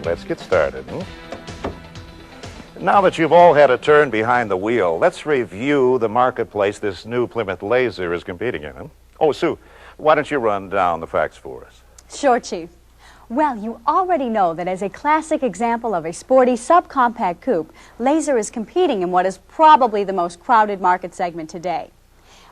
let's get started. Now that you've all had a turn behind the wheel, let's review the marketplace this new Plymouth Laser is competing in. Oh, Sue, why don't you run down the facts for us? Sure, Chief. Well, you already know that as a classic example of a sporty subcompact coupe, Laser is competing in what is probably the most crowded market segment today.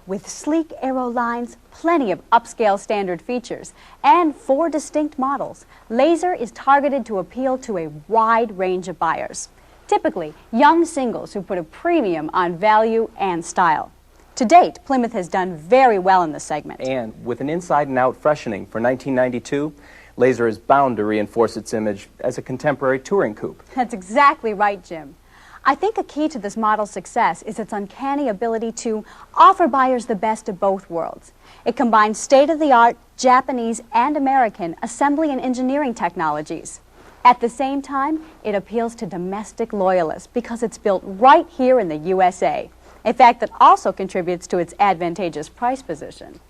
With sleek aero lines, plenty of upscale standard features, and 4 distinct models, Laser is targeted to appeal to a wide range of buyers. Typically, young singles who put a premium on value and style. To date, Plymouth has done very well in this segment. And with an inside-and-out freshening for 1992, Laser is bound to reinforce its image as a contemporary touring coupe. That's exactly right, Jim. I think a key to this model's success is its uncanny ability to offer buyers the best of both worlds. It combines state-of-the-art Japanese and American assembly and engineering technologies. At the same time, it appeals to domestic loyalists because it's built right here in the USA, a fact that also contributes to its advantageous price position.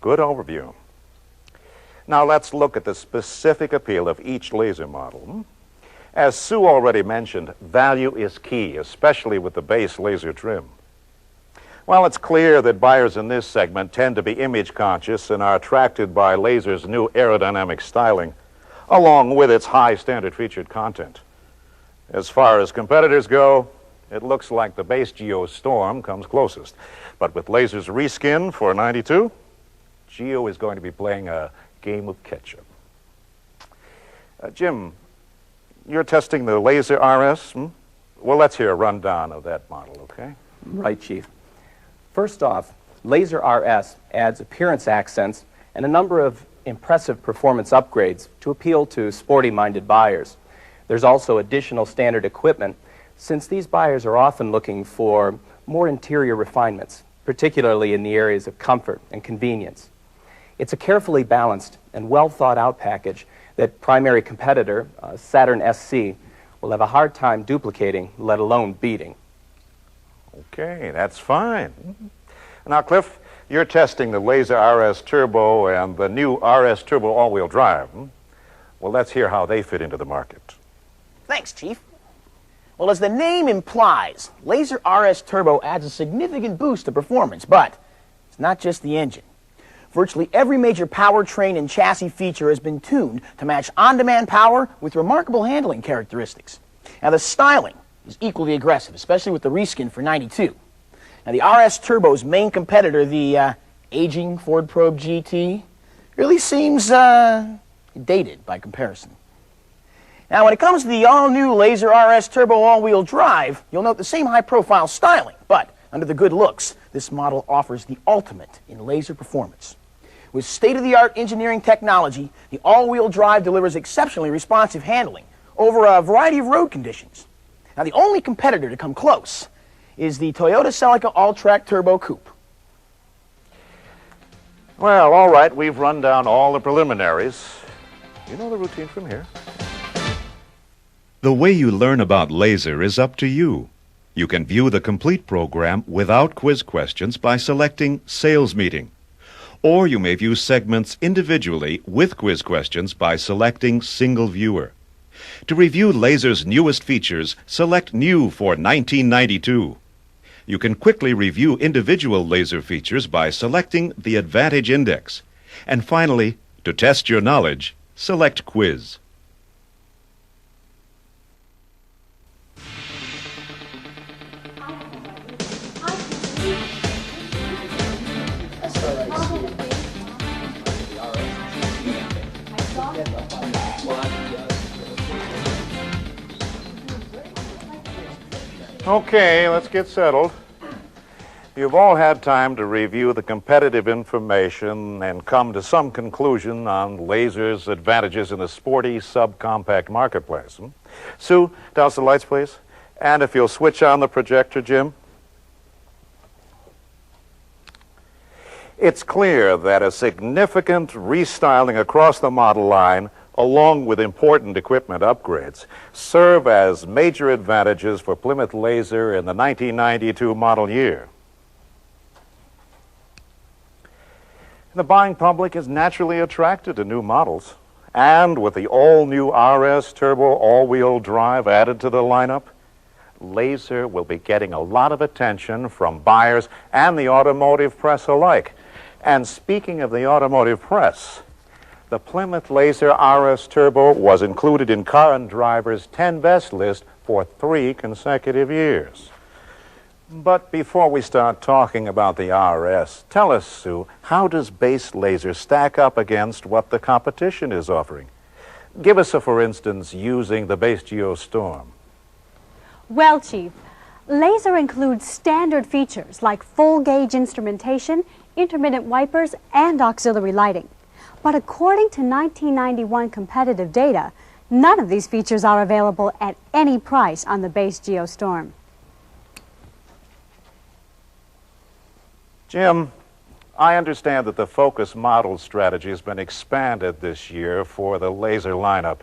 Good overview. Now let's look at the specific appeal of each Laser model. As Sue already mentioned, value is key, especially with the base Laser trim. While it's clear that buyers in this segment tend to be image conscious and are attracted by Laser's new aerodynamic styling, along with its high standard featured content. As far as competitors go, it looks like the base Geo Storm comes closest. But with Laser's reskin for 92, Geo is going to be playing a game of catch-up. Jim, you're testing the Laser RS? Well, let's hear a rundown of that model, okay? Right, Chief. First off, Laser RS adds appearance accents and a number of impressive performance upgrades to appeal to sporty-minded buyers. There's also additional standard equipment, since these buyers are often looking for more interior refinements, particularly in the areas of comfort and convenience. It's a carefully balanced and well-thought-out package that primary competitor, Saturn SC, will have a hard time duplicating, let alone beating. Okay, that's fine. Now, Cliff, you're testing the Laser RS Turbo and the new RS Turbo all-wheel drive. Well, let's hear how they fit into the market. Thanks, Chief. Well, as the name implies, Laser RS Turbo adds a significant boost to performance, but it's not just the engine. Virtually every major powertrain and chassis feature has been tuned to match on-demand power with remarkable handling characteristics. Now, the styling is equally aggressive, especially with the reskin for 92. Now, the RS Turbo's main competitor, the aging Ford Probe GT, really seems dated by comparison. Now, when it comes to the all-new Laser RS Turbo all-wheel drive, you'll note the same high-profile styling, but under the good looks, this model offers the ultimate in laser performance. With state-of-the-art engineering technology, the all-wheel drive delivers exceptionally responsive handling over a variety of road conditions. Now, the only competitor to come close is the Toyota Celica All-Track Turbo Coupe. Well, all right, we've run down all the preliminaries. You know the routine from here. The way you learn about Laser is up to you. You can view the complete program without quiz questions by selecting Sales Meeting. Or you may view segments individually with quiz questions by selecting Single Viewer. To review Laser's newest features, select New for 1992. You can quickly review individual Laser features by selecting the Advantage Index. And finally, to test your knowledge, select Quiz. Okay, let's get settled. You've all had time to review the competitive information and come to some conclusion on Laser's advantages in the sporty subcompact marketplace. Sue, douse the lights, please. And if you'll switch on the projector, Jim. It's clear that a significant restyling across the model line, along with important equipment upgrades, serve as major advantages for Plymouth Laser in the 1992 model year. The buying public is naturally attracted to new models, And with the all-new RS Turbo all-wheel drive added to the lineup, Laser will be getting a lot of attention from buyers and the automotive press alike. And speaking of the automotive press, the Plymouth Laser RS Turbo was included in Car and Driver's 10 Best list for 3 consecutive years. But before we start talking about the RS, tell us, Sue, how does base Laser stack up against what the competition is offering? Give us a for instance using the base Geostorm. Well, Chief, Laser includes standard features like full-gauge instrumentation, intermittent wipers, and auxiliary lighting. But according to 1991 competitive data, none of these features are available at any price on the base Geostorm. Jim, I understand that the Focus model strategy has been expanded this year for the Laser lineup.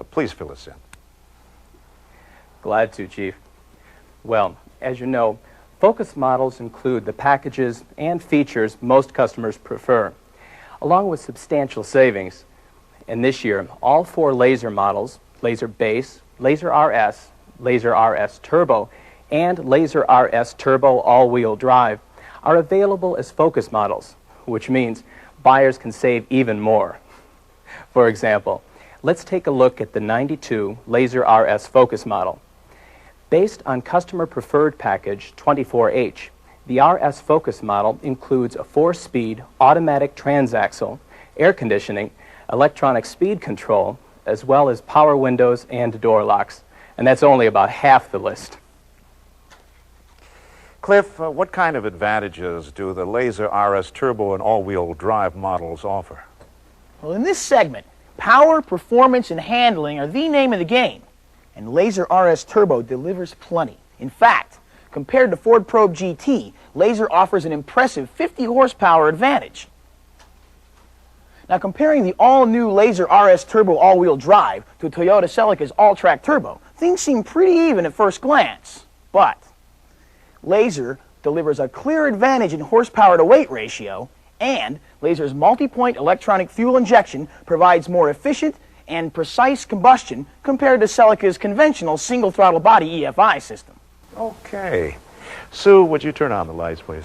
Please fill us in. Glad to, Chief. Well, as you know, Focus models include the packages and features most customers prefer, along with substantial savings. And this year, all 4 Laser models, Laser Base, Laser RS, Laser RS Turbo, and Laser RS Turbo all-wheel drive, are available as Focus models, which means buyers can save even more. For example, let's take a look at the 92 Laser RS Focus model. Based on customer preferred package 24H, the RS Focus model includes a 4-speed automatic transaxle, air conditioning, electronic speed control, as well as power windows and door locks. And that's only about half the list. Cliff, what kind of advantages do the Laser RS Turbo and all-wheel drive models offer? Well, in this segment, power, performance, and handling are the name of the game. And Laser RS Turbo delivers plenty. In fact, compared to Ford Probe GT, Laser offers an impressive 50 horsepower advantage. Now, comparing the all-new Laser RS Turbo all-wheel drive to Toyota Celica's all-track turbo, things seem pretty even at first glance. But Laser delivers a clear advantage in horsepower to weight ratio, and Laser's multi-point electronic fuel injection provides more efficient and precise combustion compared to Celica's conventional single-throttle body EFI system. Okay. Sue, would you turn on the lights, please?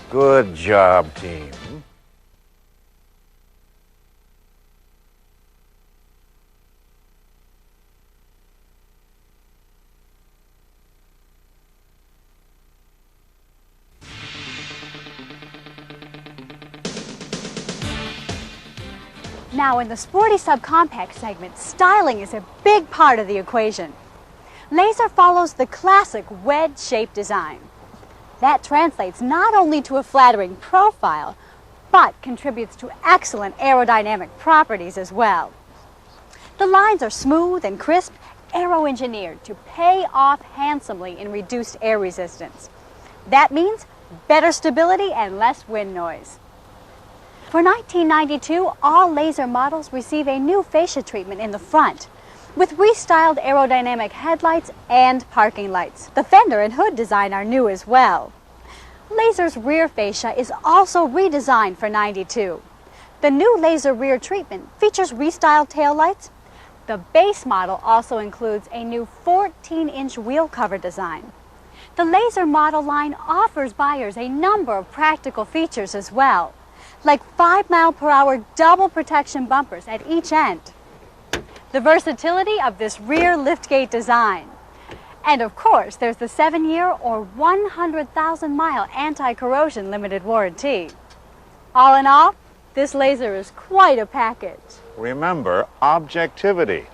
Good job, team. Now, in the sporty subcompact segment, styling is a big part of the equation. Laser follows the classic wedge-shaped design. That translates not only to a flattering profile, but contributes to excellent aerodynamic properties as well. The lines are smooth and crisp, aero-engineered to pay off handsomely in reduced air resistance. That means better stability and less wind noise. For 1992, all Laser models receive a new fascia treatment in the front, with restyled aerodynamic headlights and parking lights. The fender and hood design are new as well. Laser's rear fascia is also redesigned for 92. The new Laser rear treatment features restyled taillights. The base model also includes a new 14-inch wheel cover design. The Laser model line offers buyers a number of practical features as well, like 5-mile-per-hour double protection bumpers at each end, the versatility of this rear liftgate design, and of course there's the 7-year or 100,000-mile anti-corrosion limited warranty. All in all, this Laser is quite a package. Remember, objectivity,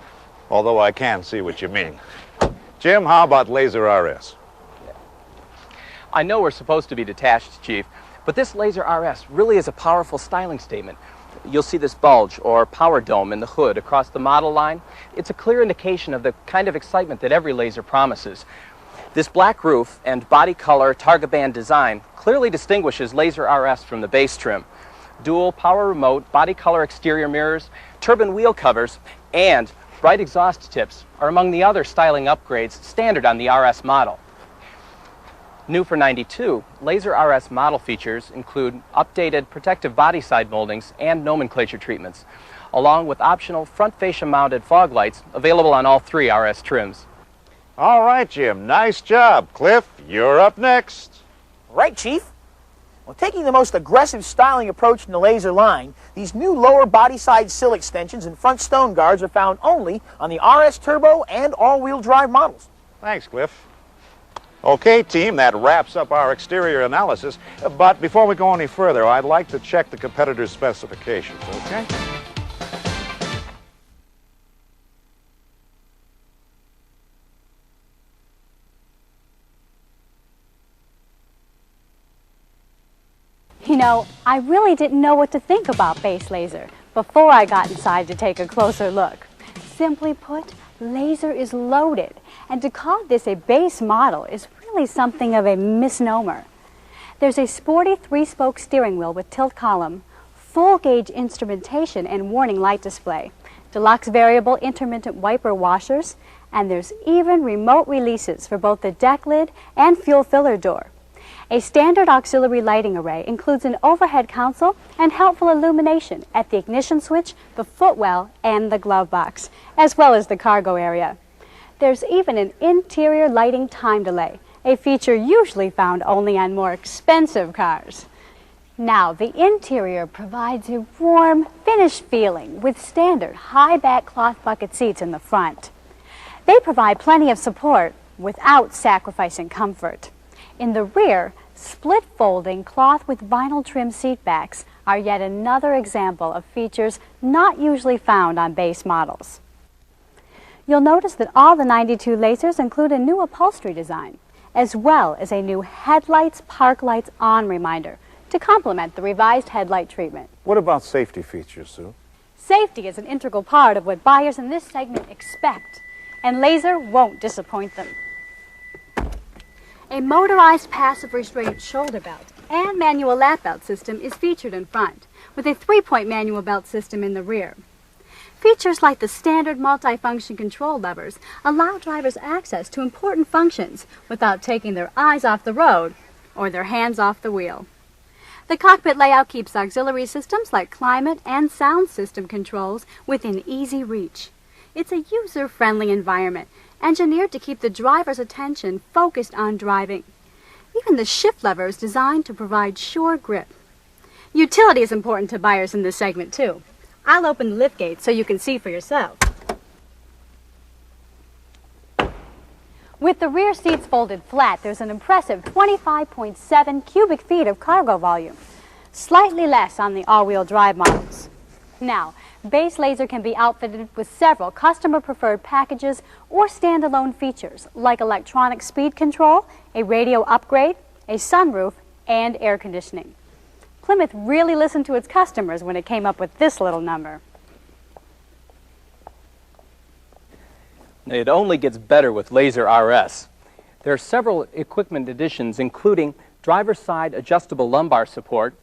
although I can see what you mean. Jim, how about Laser RS? I know we're supposed to be detached, Chief, but this Laser RS really is a powerful styling statement. You'll see this bulge or power dome in the hood across the model line. It's a clear indication of the kind of excitement that every Laser promises. This black roof and body color Targa band design clearly distinguishes Laser RS from the base trim. Dual power remote, body color exterior mirrors, turbine wheel covers, and bright exhaust tips are among the other styling upgrades standard on the RS model. New for 92, Laser RS model features include updated protective body side moldings and nomenclature treatments, along with optional front fascia mounted fog lights available on all 3 RS trims. All right, Jim. Nice job. Cliff, you're up next. Right, Chief? Well, taking the most aggressive styling approach in the Laser line, these new lower body side sill extensions and front stone guards are found only on the RS Turbo and all-wheel drive models. Thanks, Cliff. Okay, team, that wraps up our exterior analysis. But before we go any further, I'd like to check the competitors' specifications, okay? You know, I really didn't know what to think about base Laser before I got inside to take a closer look. Simply put, Laser is loaded, and to call this a base model is really something of a misnomer. There's a sporty 3-spoke steering wheel with tilt column, full-gauge instrumentation and warning light display, deluxe variable intermittent wiper washers, and there's even remote releases for both the deck lid and fuel filler door. A standard auxiliary lighting array includes an overhead console and helpful illumination at the ignition switch, the footwell, and the glove box, as well as the cargo area. There's even an interior lighting time delay, a feature usually found only on more expensive cars. Now, the interior provides a warm, finished feeling with standard high-back cloth bucket seats in the front. They provide plenty of support without sacrificing comfort. In the rear, split-folding cloth with vinyl trim seat backs are yet another example of features not usually found on base models. You'll notice that all the 92 Lasers include a new upholstery design, as well as a new headlights, park lights on reminder to complement the revised headlight treatment. What about safety features, Sue? Safety is an integral part of what buyers in this segment expect, and Laser won't disappoint them. A motorized passive restraint shoulder belt and manual lap belt system is featured in front, with a 3-point manual belt system in the rear. Features like the standard multifunction control levers allow drivers access to important functions without taking their eyes off the road or their hands off the wheel. The cockpit layout keeps auxiliary systems like climate and sound system controls within easy reach. It's a user-friendly environment, engineered to keep the driver's attention focused on driving. Even the shift lever is designed to provide sure grip. Utility is important to buyers in this segment, too. I'll open the liftgate so you can see for yourself. With the rear seats folded flat, there's an impressive 25.7 cubic feet of cargo volume, slightly less on the all-wheel drive models. Now, base Laser can be outfitted with several customer-preferred packages or standalone features like electronic speed control, a radio upgrade, a sunroof, and air conditioning. Plymouth really listened to its customers when it came up with this little number. It only gets better with Laser RS. There are several equipment additions, including driver's side adjustable lumbar support,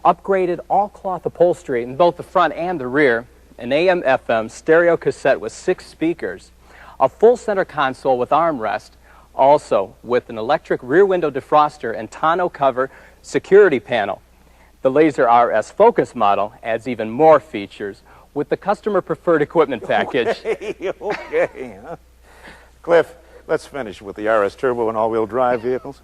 upgraded all-cloth upholstery in both the front and the rear, an AM/FM stereo cassette with 6 speakers, a full center console with armrest, also with an electric rear window defroster and tonneau cover security panel. The Laser RS Focus model adds even more features with the customer-preferred equipment package. Okay. Huh? Cliff, let's finish with the RS Turbo and all-wheel drive vehicles.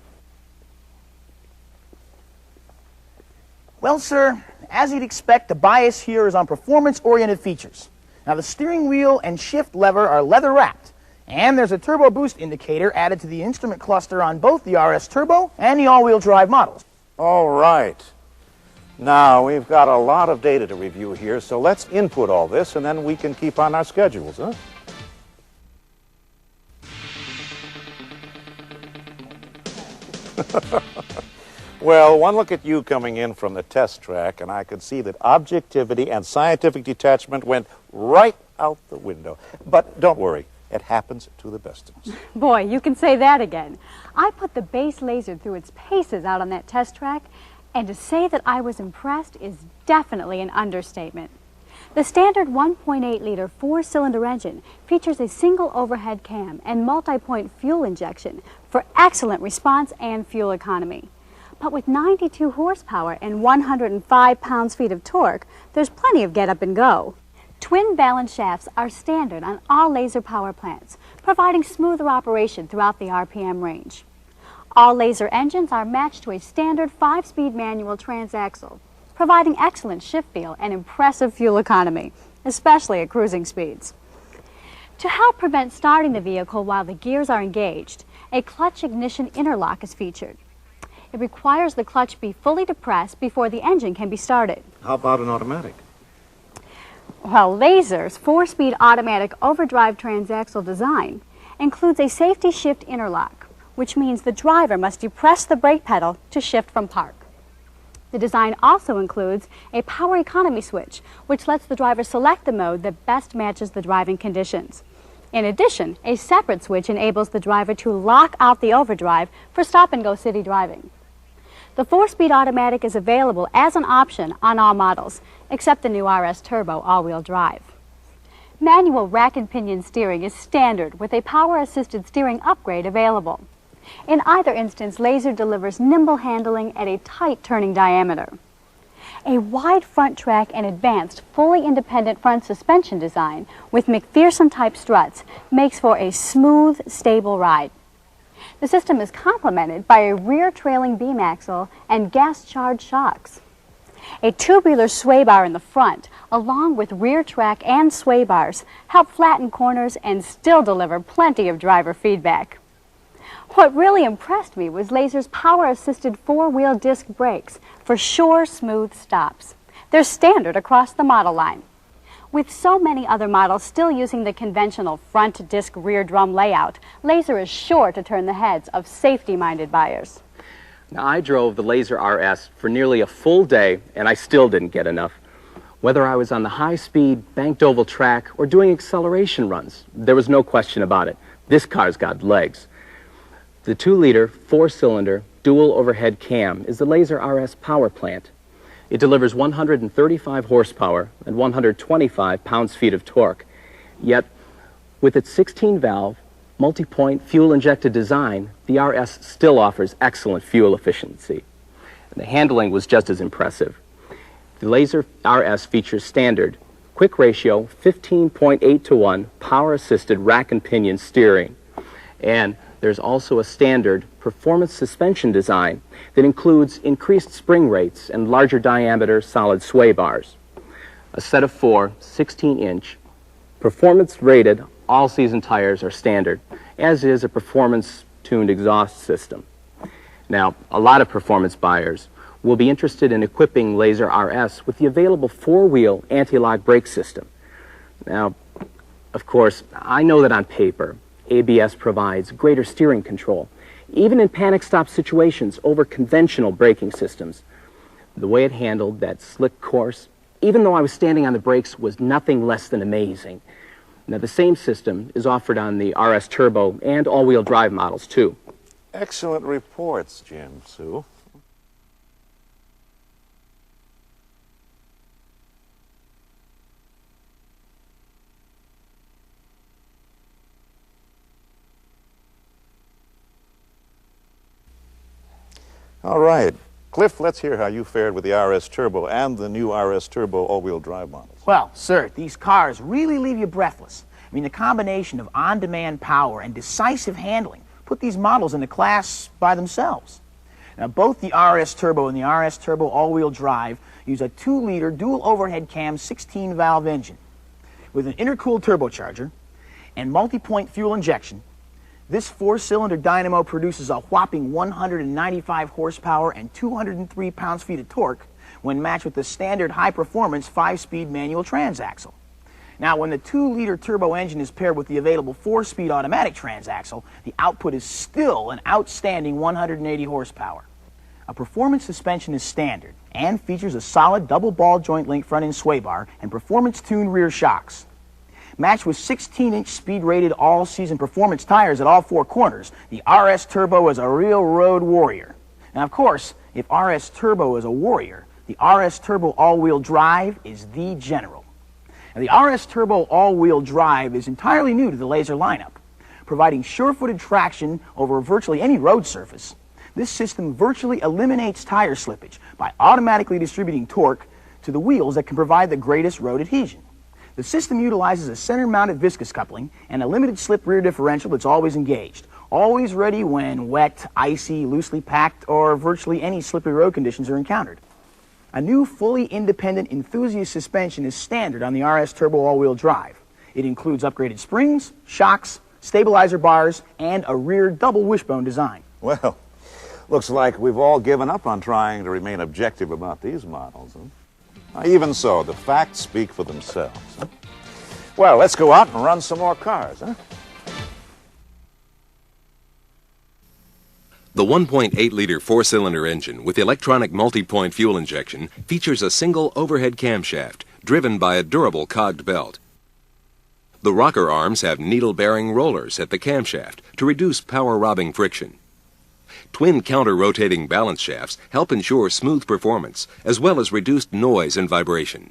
Well, sir, as you'd expect, the bias here is on performance-oriented features. Now, the steering wheel and shift lever are leather-wrapped, and there's a turbo boost indicator added to the instrument cluster on both the RS Turbo and the all-wheel drive models. All right. Now, we've got a lot of data to review here, so let's input all this, and then we can keep on our schedules, huh? Well, one look at you coming in from the test track, and I could see that objectivity and scientific detachment went right out the window. But don't worry, it happens to the best of us. Boy, you can say that again. I put the base Laser through its paces out on that test track, and to say that I was impressed is definitely an understatement. The standard 1.8-liter four-cylinder engine features a single overhead cam and multi-point fuel injection for excellent response and fuel economy. But with 92 horsepower and 105 pounds-feet of torque, there's plenty of get up and go. Twin balance shafts are standard on all Laser power plants, providing smoother operation throughout the RPM range. All Laser engines are matched to a standard 5-speed manual transaxle, providing excellent shift feel and impressive fuel economy, especially at cruising speeds. To help prevent starting the vehicle while the gears are engaged, a clutch ignition interlock is featured. It requires the clutch be fully depressed before the engine can be started. How about an automatic? Well, Laser's 4-speed automatic overdrive transaxle design includes a safety shift interlock, which means the driver must depress the brake pedal to shift from park. The design also includes a power economy switch, which lets the driver select the mode that best matches the driving conditions. In addition, a separate switch enables the driver to lock out the overdrive for stop-and-go city driving. The 4-speed automatic is available as an option on all models, except the new RS Turbo all-wheel drive. Manual rack and pinion steering is standard with a power-assisted steering upgrade available. In either instance, Laser delivers nimble handling at a tight turning diameter. A wide front track and advanced, fully independent front suspension design with McPherson-type struts makes for a smooth, stable ride. The system is complemented by a rear trailing beam axle and gas-charged shocks. A tubular sway bar in the front, along with rear track and sway bars, help flatten corners and still deliver plenty of driver feedback. What really impressed me was Laser's power-assisted 4-wheel disc brakes for sure, smooth stops. They're standard across the model line. With so many other models still using the conventional front disc rear drum layout, Laser is sure to turn the heads of safety-minded buyers. Now, I drove the Laser RS for nearly a full day, and I still didn't get enough. Whether I was on the high-speed, banked oval track or doing acceleration runs, there was no question about it. This car's got legs. The 2-liter, 4-cylinder, dual overhead cam is the Laser RS power plant. It delivers 135 horsepower and 125 pounds-feet of torque. Yet, with its 16-valve, multi-point fuel-injected design, the RS still offers excellent fuel efficiency. And the handling was just as impressive. The Laser RS features standard, quick ratio, 15.8-to-1, power-assisted rack and pinion steering. And there's also a standard performance suspension design that includes increased spring rates and larger diameter solid sway bars. A set of 4 16-inch performance-rated all-season tires are standard, as is a performance-tuned exhaust system. Now, a lot of performance buyers will be interested in equipping Laser RS with the available 4-wheel anti-lock brake system. Now, of course, I know that on paper, ABS provides greater steering control, even in panic stop situations over conventional braking systems. The way it handled that slick course, even though I was standing on the brakes, was nothing less than amazing. Now, the same system is offered on the RS Turbo and all-wheel drive models, too. Excellent reports, Jim, Sue. All right. Cliff, let's hear how you fared with the RS Turbo and the new RS Turbo all-wheel drive models. Well, sir, these cars really leave you breathless. I mean, the combination of on-demand power and decisive handling put these models in a class by themselves. Now, both the RS Turbo and the RS Turbo all-wheel drive use a 2-liter dual overhead cam 16-valve engine. With an intercooled turbocharger and multi-point fuel injection, this 4-cylinder dynamo produces a whopping 195 horsepower and 203 pounds-feet of torque when matched with the standard high-performance 5-speed manual transaxle. Now, when the 2-liter turbo engine is paired with the available 4-speed automatic transaxle, the output is still an outstanding 180 horsepower. A performance suspension is standard and features a solid double ball joint link front-end sway bar and performance-tuned rear shocks. Matched with 16-inch speed-rated all-season performance tires at all 4 corners, the RS Turbo is a real road warrior. Now, of course, if RS Turbo is a warrior, the RS Turbo all-wheel drive is the general. Now, the RS Turbo all-wheel drive is entirely new to the Laser lineup, providing sure-footed traction over virtually any road surface. This system virtually eliminates tire slippage by automatically distributing torque to the wheels that can provide the greatest road adhesion. The system utilizes a center-mounted viscous coupling and a limited slip rear differential that's always engaged, always ready when wet, icy, loosely packed, or virtually any slippery road conditions are encountered. A new fully independent enthusiast suspension is standard on the RS Turbo all-wheel drive. It includes upgraded springs, shocks, stabilizer bars, and a rear double wishbone design. Well, looks like we've all given up on trying to remain objective about these models. Even so, the facts speak for themselves. Well, let's go out and run some more cars. The 1.8-liter four-cylinder engine with electronic multi-point fuel injection features a single overhead camshaft driven by a durable cogged belt. The rocker arms have needle-bearing rollers at the camshaft to reduce power-robbing friction. Twin counter-rotating balance shafts help ensure smooth performance as well as reduced noise and vibration.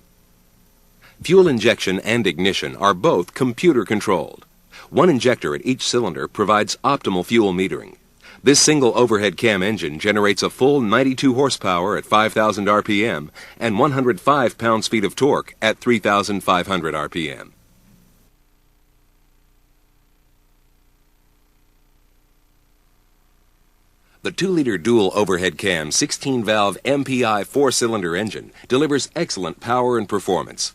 Fuel injection and ignition are both computer-controlled. One injector at each cylinder provides optimal fuel metering. This single overhead cam engine generates a full 92 horsepower at 5,000 RPM and 105 pounds-feet of torque at 3,500 RPM. The 2-liter dual overhead cam 16-valve MPI four-cylinder engine delivers excellent power and performance.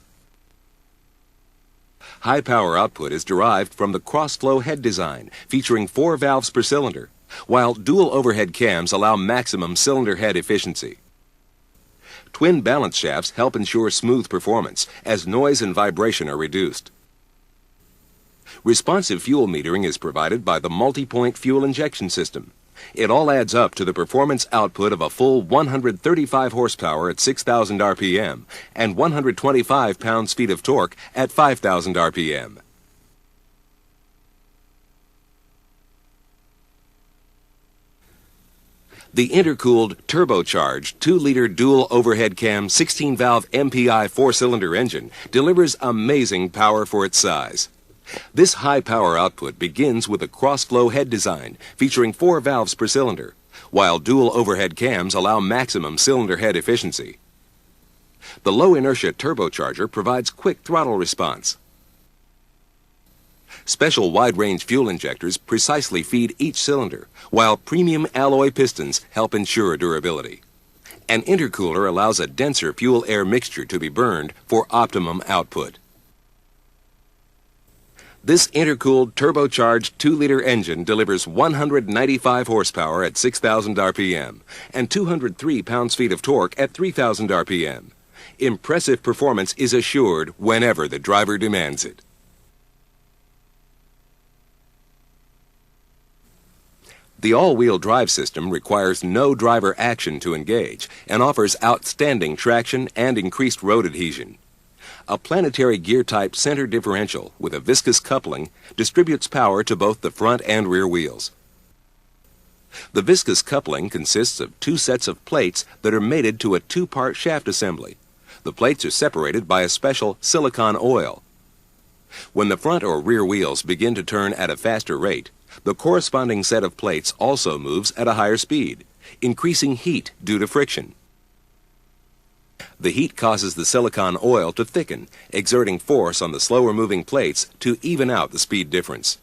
High power output is derived from the cross-flow head design featuring 4 valves per cylinder, while dual overhead cams allow maximum cylinder head efficiency. Twin balance shafts help ensure smooth performance as noise and vibration are reduced. Responsive fuel metering is provided by the multi-point fuel injection system. It all adds up to the performance output of a full 135 horsepower at 6,000 RPM and 125 pounds-feet of torque at 5,000 RPM. The intercooled, turbocharged 2-liter dual overhead cam 16-valve MPI four-cylinder engine delivers amazing power for its size. This high power output begins with a cross-flow head design featuring 4 valves per cylinder, while dual overhead cams allow maximum cylinder head efficiency. The low inertia turbocharger provides quick throttle response. Special wide-range fuel injectors precisely feed each cylinder, while premium alloy pistons help ensure durability. An intercooler allows a denser fuel-air mixture to be burned for optimum output. This intercooled, turbocharged 2-liter engine delivers 195 horsepower at 6,000 RPM and 203 pounds-feet of torque at 3,000 RPM. Impressive performance is assured whenever the driver demands it. The all-wheel drive system requires no driver action to engage and offers outstanding traction and increased road adhesion. A planetary gear-type center differential with a viscous coupling distributes power to both the front and rear wheels. The viscous coupling consists of 2 sets of plates that are mated to a 2-part shaft assembly. The plates are separated by a special silicon oil. When the front or rear wheels begin to turn at a faster rate, the corresponding set of plates also moves at a higher speed, increasing heat due to friction. The heat causes the silicon oil to thicken, exerting force on the slower-moving plates to even out the speed difference.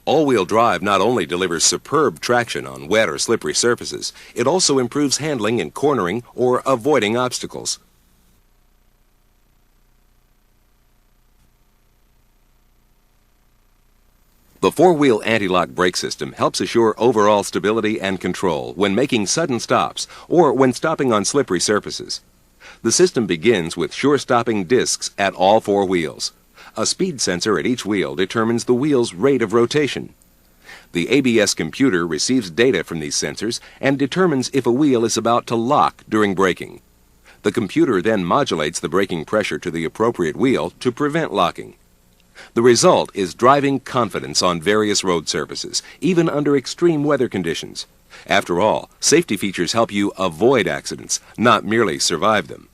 All-wheel drive not only delivers superb traction on wet or slippery surfaces, it also improves handling in cornering or avoiding obstacles. The 4-wheel anti-lock brake system helps assure overall stability and control when making sudden stops or when stopping on slippery surfaces. The system begins with sure-stopping discs at all 4 wheels. A speed sensor at each wheel determines the wheel's rate of rotation. The ABS computer receives data from these sensors and determines if a wheel is about to lock during braking. The computer then modulates the braking pressure to the appropriate wheel to prevent locking. The result is driving confidence on various road surfaces, even under extreme weather conditions. After all, safety features help you avoid accidents, not merely survive them.